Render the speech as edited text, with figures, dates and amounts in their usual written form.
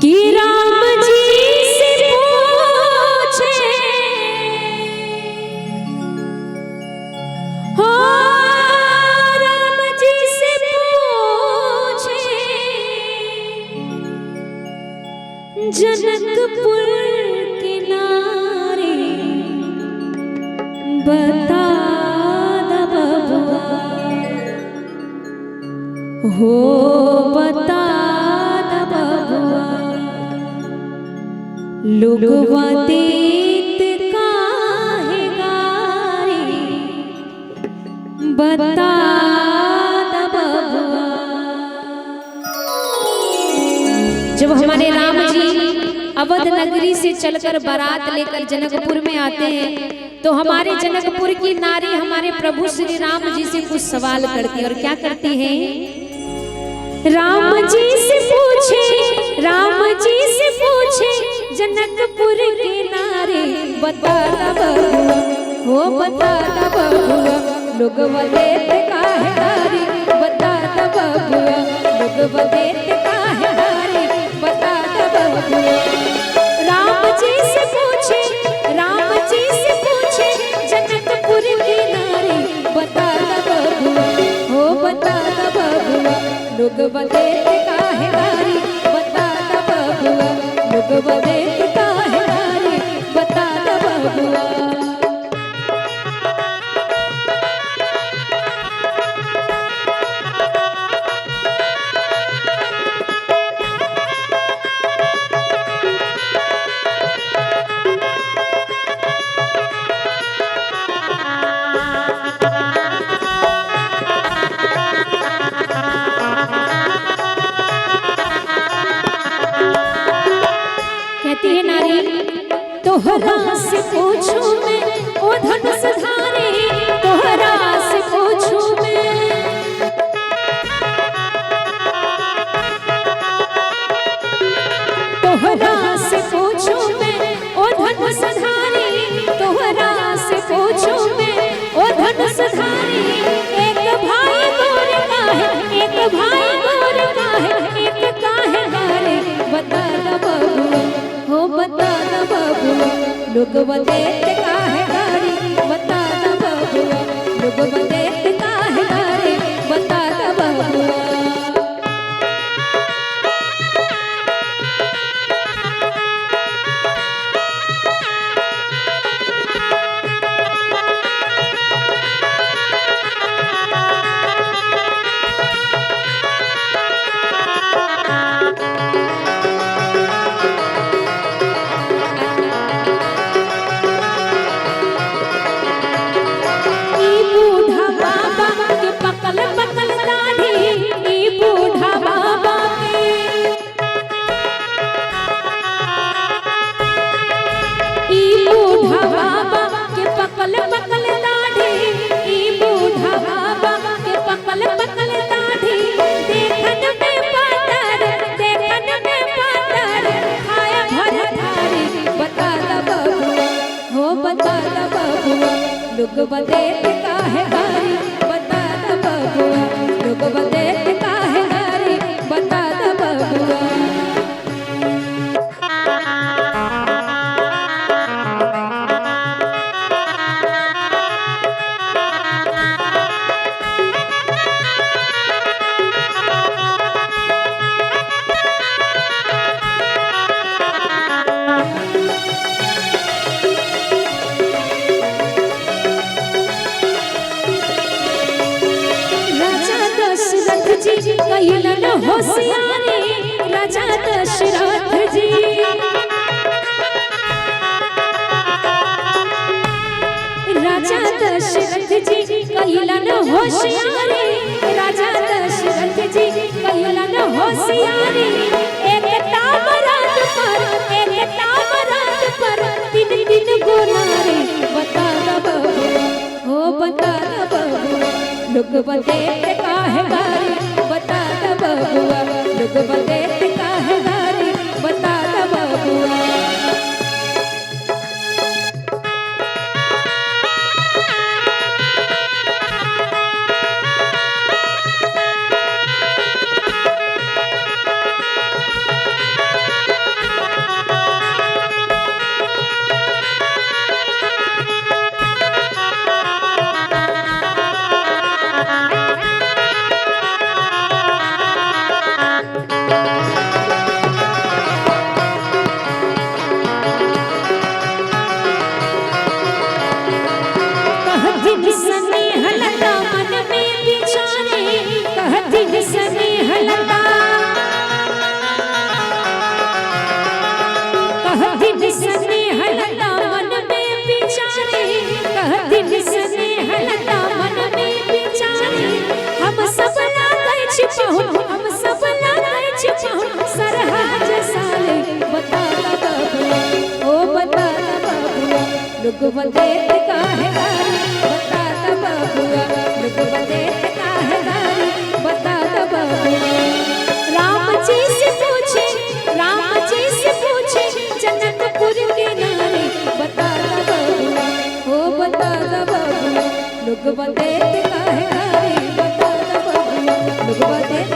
कि राम जी से पूछे हो, राम जी से पूछे जनकपुर के नारे बता द बबुआ हो, बता द बबुआ लोगवा देत काहे गारी बता द बबुआ। जब हमारे राम जी अवध नगरी से चलकर बारात लेकर जनकपुर में आते हैं तो हमारे जनकपुर की नारी हमारे प्रभु श्री राम जी से कुछ सवाल करती है। और क्या करती है? राम जी से पूछे, राम जी से पूछे जनकपुर के नारे बता द बबुआ हो, बता द बबुआ लोगवा देत काहे गारी बता द बबुआ लोगवा देत काहे गारी बता द बबुआ। राम जी से पूछे, राम जी से पूछे जनकपुर के नारे बता द बबुआ हो, बता द बबुआ लोगवा देत काहे गारी बता द बबुआ लोगवा देत काहे गारी बता द बबुआ। कहती है नारी तोहरा से पूछूं मैं ओ धनुषधारी, तोहरा से पूछूं मैं तोहरा से पूछूं मैं ओ धनुषधारी, तोहरा से पूछूं मैं ओ धनुषधारी। एक भाई गोर का है, एक भाई गोर का है, एक काहे गारे बता द बबुआ हो, बता द बबुआ लोगवा देत काहे गारी बता द बबुआ लोगवा देत काहे गारी बता द बबुआ। लोगवा देत काहे गारी बता द बबुआ लोगवा देत काहे गारी बता द बबुआ। कहिलन होशियारी राजा दशरथ जी, राजा दशरथ जी कहिलन होशियारी राजा दशरथ जी कहिलन होशियारी। एक तामरत पर तीन तीन गोनारे बता द बबुआ हो, बता द बबुआ लोगवा देत काहे गारी बता द बबुआ लोगवा देत काहे गारी बता द बबुआ। कहती स्नेह लता मन में बिचारे, कहती स्नेह लता मन में बिचारे, हम सब लागै छिपाहु, हम सब लागै छिपाहु, सरहज साले बता बबुआ, ओ बता बबुआ, लोग बदेत काहे गारी, बता बबुआ, लोग बदेत काहे गारी, बता बबुआ। राम जी से पूछे, राम जी से पूछे, जनकपुर के नारी, बता बबुआ, ओ बता बबुआ, लोग बदेत काहे गारी, बता बबुआ, लोग बदेत